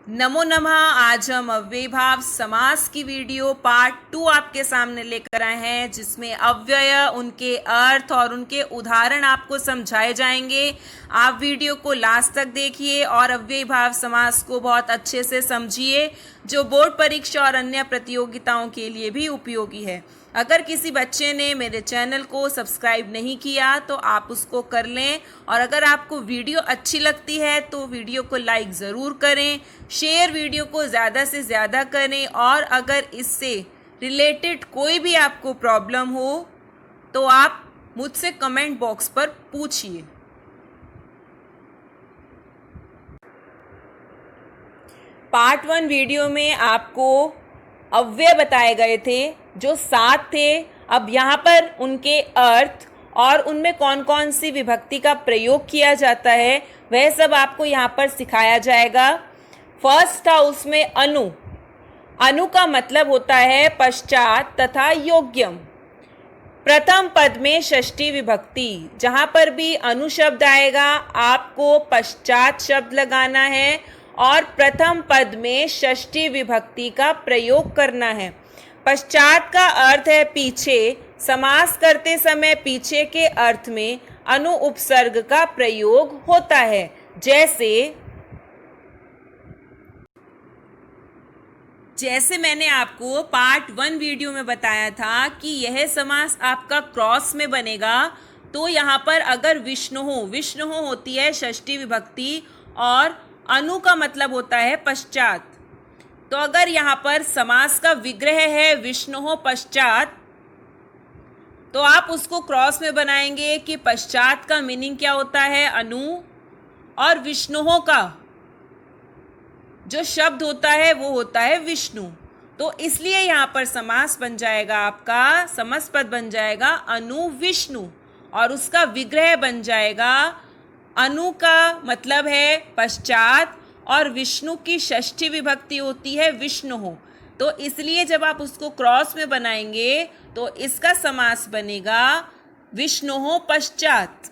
नमो नमः। आज हम अव्ययी भाव समास की वीडियो पार्ट 2 आपके सामने लेकर आए हैं, जिसमें अव्यय, उनके अर्थ और उनके उदाहरण आपको समझाए जाएंगे। आप वीडियो को लास्ट तक देखिए और अव्ययी भाव समास को बहुत अच्छे से समझिए, जो बोर्ड परीक्षा और अन्य प्रतियोगिताओं के लिए भी उपयोगी है। अगर किसी बच्चे ने मेरे चैनल को सब्सक्राइब नहीं किया तो आप उसको कर लें, और अगर आपको वीडियो अच्छी लगती है तो वीडियो को लाइक ज़रूर करें, शेयर वीडियो को ज़्यादा से ज़्यादा करें, और अगर इससे रिलेटेड कोई भी आपको प्रॉब्लम हो तो आप मुझसे कमेंट बॉक्स पर पूछिए। पार्ट 1 वीडियो में आपको अव्यय बताए गए थे जो 7 थे। अब यहाँ पर उनके अर्थ और उनमें कौन कौन सी विभक्ति का प्रयोग किया जाता है वह सब आपको यहाँ पर सिखाया जाएगा। फर्स्ट था उसमें अनु। अनु का मतलब होता है पश्चात तथा योग्यम। प्रथम पद में षष्ठी विभक्ति, जहाँ पर भी अनु शब्द आएगा आपको पश्चात शब्द लगाना है और प्रथम पद में षष्ठी विभक्ति का प्रयोग करना है। पश्चात का अर्थ है पीछे। समास करते समय पीछे के अर्थ में अनु उपसर्ग का प्रयोग होता है। जैसे मैंने आपको पार्ट 1 वीडियो में बताया था कि यह समास आपका क्रॉस में बनेगा, तो यहाँ पर अगर विष्णु होती है षष्ठी विभक्ति और अनु का मतलब होता है पश्चात। तो अगर यहाँ पर समास का विग्रह है विष्णु पश्चात, तो आप उसको क्रॉस में बनाएंगे कि पश्चात का मीनिंग क्या होता है अनु, और विष्णु का जो शब्द होता है वो होता है विष्णु। तो इसलिए यहाँ पर समास बन जाएगा, आपका समस्त पद बन जाएगा अनु विष्णु, और उसका विग्रह बन जाएगा अनु का मतलब है पश्चात और विष्णु की षष्ठी विभक्ति होती है विष्णु। तो इसलिए जब आप उसको क्रॉस में बनाएंगे तो इसका समास बनेगा विष्णु पश्चात।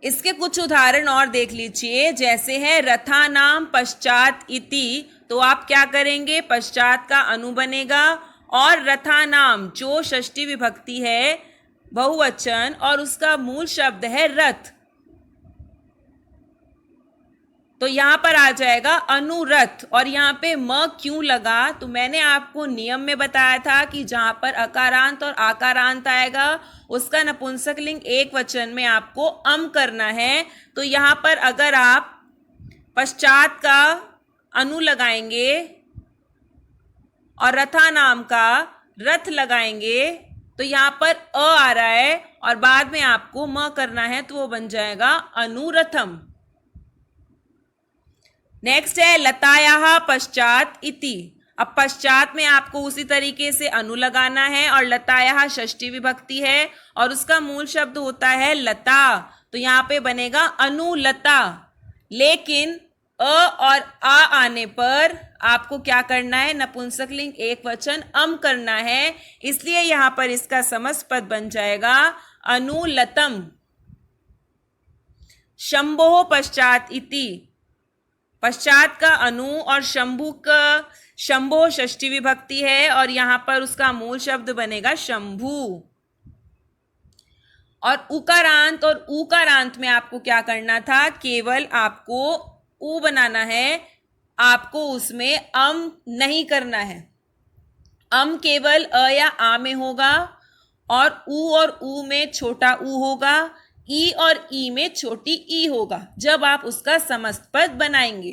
इसके कुछ उदाहरण और देख लीजिए, जैसे है रथानाम पश्चात इति। तो आप क्या करेंगे, पश्चात का अनु बनेगा और रथानाम जो षष्ठी विभक्ति है बहुवचन और उसका मूल शब्द है रथ, तो यहाँ पर आ जाएगा अनुरथ। और यहाँ पे म क्यों लगा, तो मैंने आपको नियम में बताया था कि जहाँ पर अकारांत और आकारांत आएगा उसका नपुंसकलिंग एक वचन में आपको अम करना है। तो यहाँ पर अगर आप पश्चात का अनु लगाएंगे और रथा नाम का रथ लगाएंगे तो यहाँ पर अ आ रहा है और बाद में आपको म करना है, तो वो बन जाएगा अनुरथम। नेक्स्ट है लतायाः पश्चात इति। अब पश्चात में आपको उसी तरीके से अनु लगाना है और लतायाः षष्ठी विभक्ति है और उसका मूल शब्द होता है लता, तो यहाँ पे बनेगा अनुलता। लेकिन अ और आ आने पर आपको क्या करना है, नपुंसकलिंग एक वचन अम करना है, इसलिए यहाँ पर इसका समस्त पद बन जाएगा अनुलतम। शंभोः पश्चात इति। पश्चात का अनु और शंभु का शंभो षष्ठी विभक्ति है और यहाँ पर उसका मूल शब्द बनेगा शंभु। और उकारांत और उकारांत में आपको क्या करना था, केवल आपको उ बनाना है, आपको उसमें अम नहीं करना है। अम केवल अ या आ में होगा और उ में छोटा उ होगा, ई और ई में छोटी ई होगा जब आप उसका समस्त पद बनाएंगे।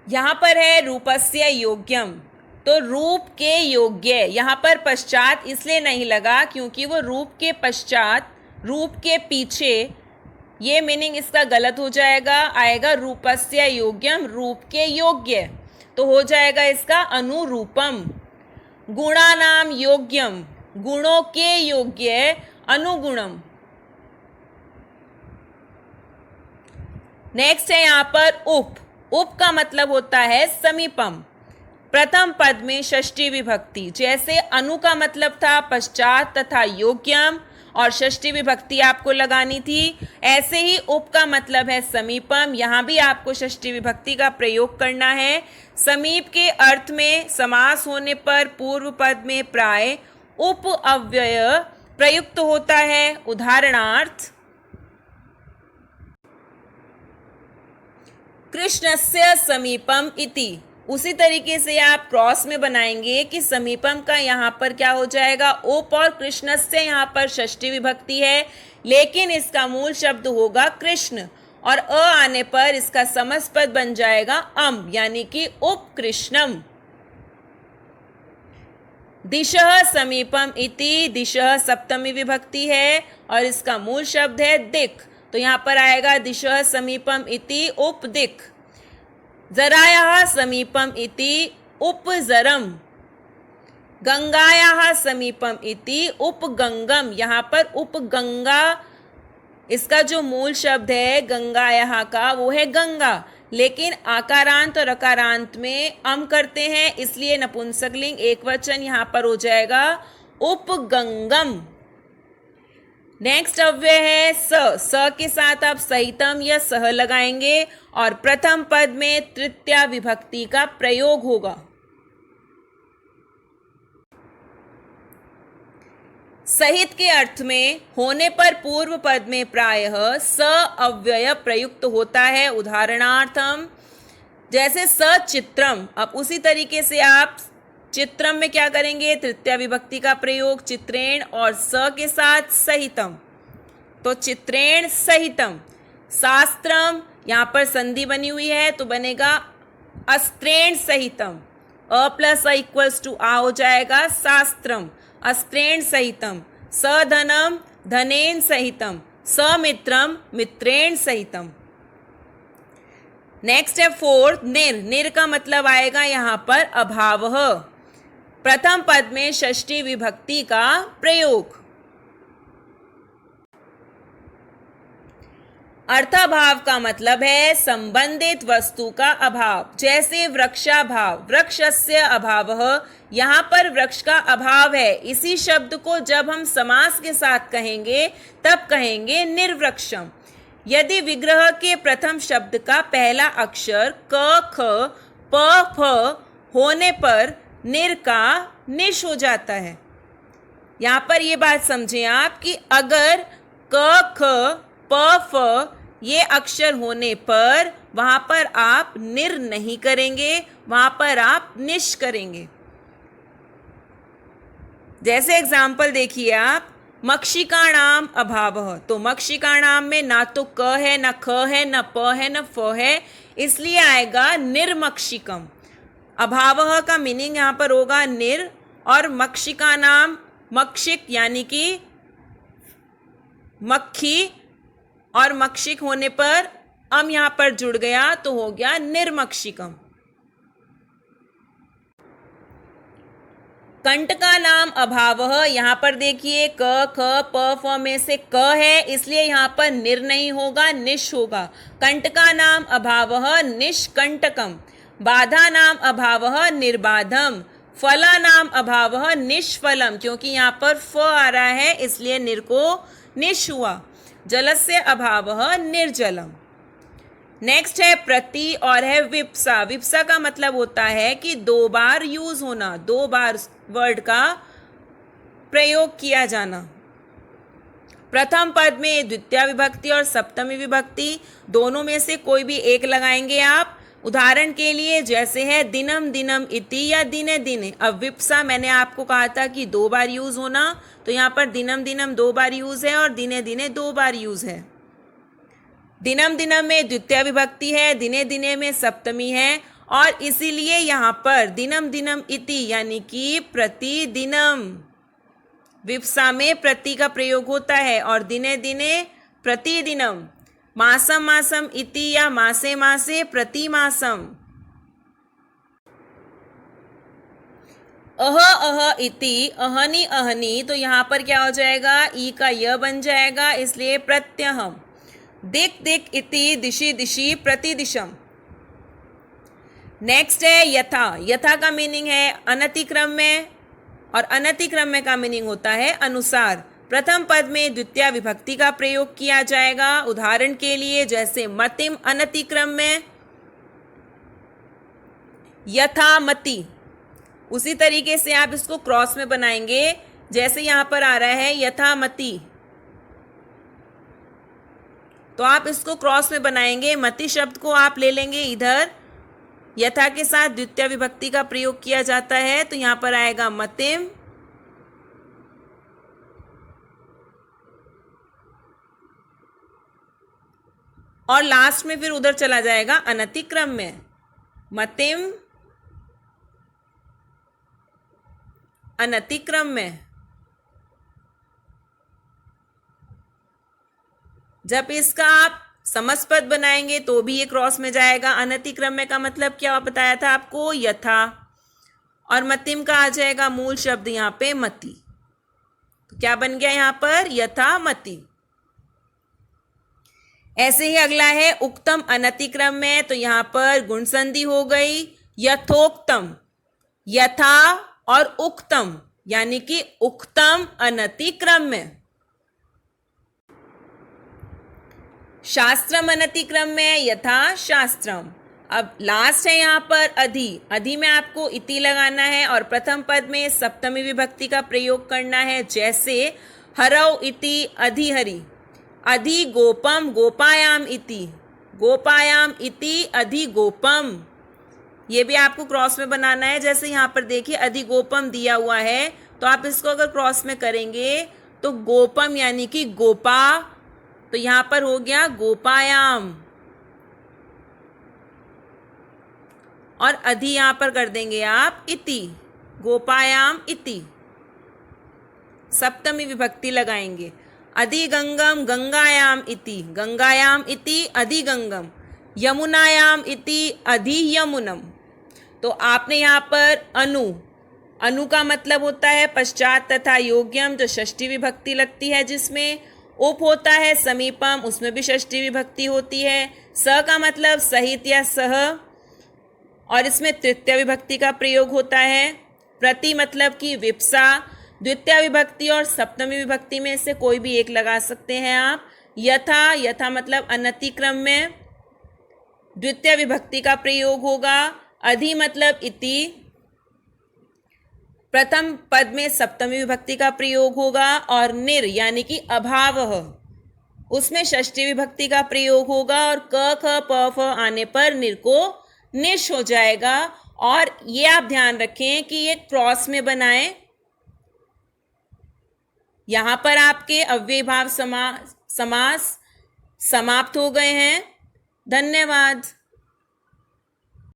यहां पर है रूपस्य योग्यम। तो रूप के योग्य, यहां पर पश्चात इसलिए नहीं लगा क्योंकि वो रूप के पश्चात, रूप के पीछे, ये मीनिंग इसका गलत हो जाएगा, आएगा रूपस्य योग्यम, रूप के योग्य, तो हो जाएगा इसका अनुरूपम। गुणानाम योग्यम, गुणों के योग्य, अनुगुणम। नेक्स्ट है यहाँ पर उप। उप का मतलब होता है समीपम। प्रथम पद में षष्ठी विभक्ति, जैसे अनु का मतलब था पश्चात तथा योग्यम और षष्ठी विभक्ति आपको लगानी थी। ऐसे ही उप का मतलब है समीपम, यहाँ भी आपको षष्ठी विभक्ति का प्रयोग करना है। समीप के अर्थ में समास होने पर पूर्व पद में प्राय उप अव्यय प्रयुक्त होता है। उदाहरणार्थ कृष्णस्य समीपम इति। उसी तरीके से आप क्रॉस में बनाएंगे कि समीपम का यहाँ पर क्या हो जाएगा उप, और कृष्णस्य यहाँ पर षष्ठी विभक्ति है, लेकिन इसका मूल शब्द होगा कृष्ण, और अ आने पर इसका समस्त बन जाएगा अम, यानी कि उप कृष्णम। दिशः समीपम इति, दिशः सप्तमी विभक्ति है और इसका मूल शब्द है दिक्, तो यहाँ पर आएगा दिशः समीपम इति उप दिक्। जरायाः समीपम इति उपजरम, गंगायाः समीपम इति उपगंगम। यहाँ पर उपगंगा इसका जो मूल शब्द है गंगायाः का वो है गंगा, लेकिन आकारांत और अकारांत में अम करते हैं, इसलिए नपुंसकलिंग एकवचन यहाँ पर हो जाएगा उपगंगम। नेक्स्ट अव्यय है स के साथ आप सहितम या सह लगाएंगे और प्रथम पद में तृतीया विभक्ति का प्रयोग होगा। सहित के अर्थ में होने पर पूर्व पद में प्रायः स अव्यय प्रयुक्त होता है। उदाहरणार्थम जैसे सचित्रम, अब उसी तरीके से आप चित्रम में क्या करेंगे तृतीया विभक्ति का प्रयोग चित्रेण और स के साथ सहितम, तो चित्रेण सहितम। शास्त्रम, यहाँ पर संधि बनी हुई है तो बनेगा अस्त्रेण सहितम, अ प्लस अ इक्वल्स टू आ हो जाएगा शास्त्रम, अस्त्रेण सहितम। सधनम, धनेन सहितम। समित्रम, मित्रेण सहितम। नेक्स्ट है फोर्थ निर का मतलब आएगा यहाँ पर अभावः, प्रथम पद में षष्ठी विभक्ति का प्रयोग। अर्थाभाव का मतलब है संबंधित वस्तु का अभाव, जैसे वृक्षाभाव, वृक्षस्य अभावः, यहाँ पर वृक्ष का अभाव है। इसी शब्द को जब हम समास के साथ कहेंगे तब कहेंगे निर्वृक्षम। यदि विग्रह के प्रथम शब्द का पहला अक्षर क ख प फ होने पर निर का निश हो जाता है। यहाँ पर ये बात समझें आप कि अगर क ख प फ ये अक्षर होने पर वहाँ पर आप निर नहीं करेंगे, वहाँ पर आप निश करेंगे। जैसे एग्जाम्पल देखिए आप, मक्षिकाणाम अभावः, तो मक्षिकाणाम में ना तो क है ना ख है ना प है ना फ है, इसलिए आएगा निर्मक्षिकम। अभावः का मीनिंग यहाँ पर होगा निर, और मक्षिकानाम मक्षिक यानी कि मक्खी, और मक्षिक होने पर अम यहाँ पर जुड़ गया तो हो गया निर्मक्षिकम। कंटका नाम अभावः, यहाँ पर देखिए क ख प फ में से क है इसलिए यहाँ पर निर नहीं होगा निश होगा। कंटका नाम अभावः निष्कंटकम। बाधा नाम अभावः निर्बाधम। फला नाम अभावः निष्फलम, क्योंकि यहाँ पर फ आ रहा है इसलिए निर को निश हुआ। जलस्य अभावः निर्जलम। नेक्स्ट है प्रति और है विप्सा। विप्सा का मतलब होता है कि दो बार यूज होना, दो बार वर्ड का प्रयोग किया जाना। प्रथम पद में द्वितीय विभक्ति और सप्तमी विभक्ति दोनों में से कोई भी एक लगाएंगे आप। उदाहरण के लिए जैसे है दिनम दिनम इति या दिने दिने। अब विप्सा मैंने आपको कहा था कि दो बार यूज होना, तो यहाँ पर दिनम दिनम दो बार यूज है और दिने दिने दो बार यूज है। दिनम दिनम में द्वितीय विभक्ति है, दिने दिने में सप्तमी है, और इसीलिए यहाँ पर दिनम दिनम इति यानी कि प्रतिदिनम, विप्सा में प्रति का प्रयोग होता है, और दिने दिने प्रतिदिनम। मासम मासम इति या मासे मासे प्रति मासम। अह इति अहनि अहनि, तो यहाँ पर क्या हो जाएगा ई का य बन जाएगा इसलिए प्रत्यहम। दिक दिक इति दिशि दिशि प्रतिदिशम। नेक्स्ट है यथा। यथा का मीनिंग है अनतिक्रम में, और अनतिक्रम में का मीनिंग होता है अनुसार। प्रथम पद में द्वितीय विभक्ति का प्रयोग किया जाएगा। उदाहरण के लिए जैसे मतिम अनतिक्रम में यथामति, उसी तरीके से आप इसको क्रॉस में बनाएंगे। जैसे यहां पर आ रहा है यथामति, तो आप इसको क्रॉस में बनाएंगे। मति शब्द को आप ले लेंगे इधर, यथा के साथ द्वितीय विभक्ति का प्रयोग किया जाता है, तो यहां पर आएगा मतिम, और लास्ट में फिर उधर चला जाएगा अनतिक्रम में, मतिम अनतिक्रम में। जब इसका आप समस्पद बनाएंगे तो भी ये क्रॉस में जाएगा। अनतिक्रम में का मतलब क्या बताया था आपको, यथा, और मतिम का आ जाएगा मूल शब्द यहाँ पे मति। तो क्या बन गया यहाँ पर, यथामति। ऐसे ही अगला है उक्तम अनतिक्रम में, तो यहाँ पर गुण संधि हो गई यथोक्तम, यथा और उक्तम, यानी कि उक्तम अनतिक्रम में। शास्त्रम अनतिक्रम में यथा शास्त्रम। अब लास्ट है यहाँ पर अधि, अधि में आपको इति लगाना है और प्रथम पद में सप्तमी विभक्ति का प्रयोग करना है। जैसे हरौ इति अधिहरि, अधि गोपम गोपायाम इति, गोपायाम इति अधि गोपम। ये भी आपको क्रॉस में बनाना है। जैसे यहाँ पर देखिए अधि गोपम दिया हुआ है, तो आप इसको अगर क्रॉस में करेंगे तो गोपम यानी कि गोपा, तो यहाँ पर हो गया गोपायाम, और अधि यहाँ पर कर देंगे आप इति, गोपायाम इति, सप्तमी विभक्ति लगाएंगे। अधि गंगम गंगायाम इति, गंगायाम इति अधि गंगम, यमुनायाम इति अधि यमुनम। तो आपने यहाँ पर अनु, अनु का मतलब होता है पश्चात तथा योग्यम, जो षष्ठी विभक्ति लगती है जिसमें। उप होता है समीपम, उसमें भी षष्ठी विभक्ति होती है। स का मतलब सहित या सह, और इसमें तृतीय विभक्ति का प्रयोग होता है। प्रति मतलब कि विप्सा, द्वितीय विभक्ति और सप्तमी विभक्ति में से कोई भी एक लगा सकते हैं आप। यथा, यथा मतलब अनतिक्रम में द्वितीय विभक्ति का प्रयोग होगा। अधि मतलब इति, प्रथम पद में सप्तमी विभक्ति का प्रयोग होगा। और निर यानी कि अभाव, उसमें षष्ठी विभक्ति का प्रयोग होगा। और क ख प फ आने पर निर को निश हो जाएगा। और ये आप ध्यान रखें कि ये क्रॉस में बनाएं। यहाँ पर आपके अव्ययीभाव समास समाप्त हो गए हैं। धन्यवाद।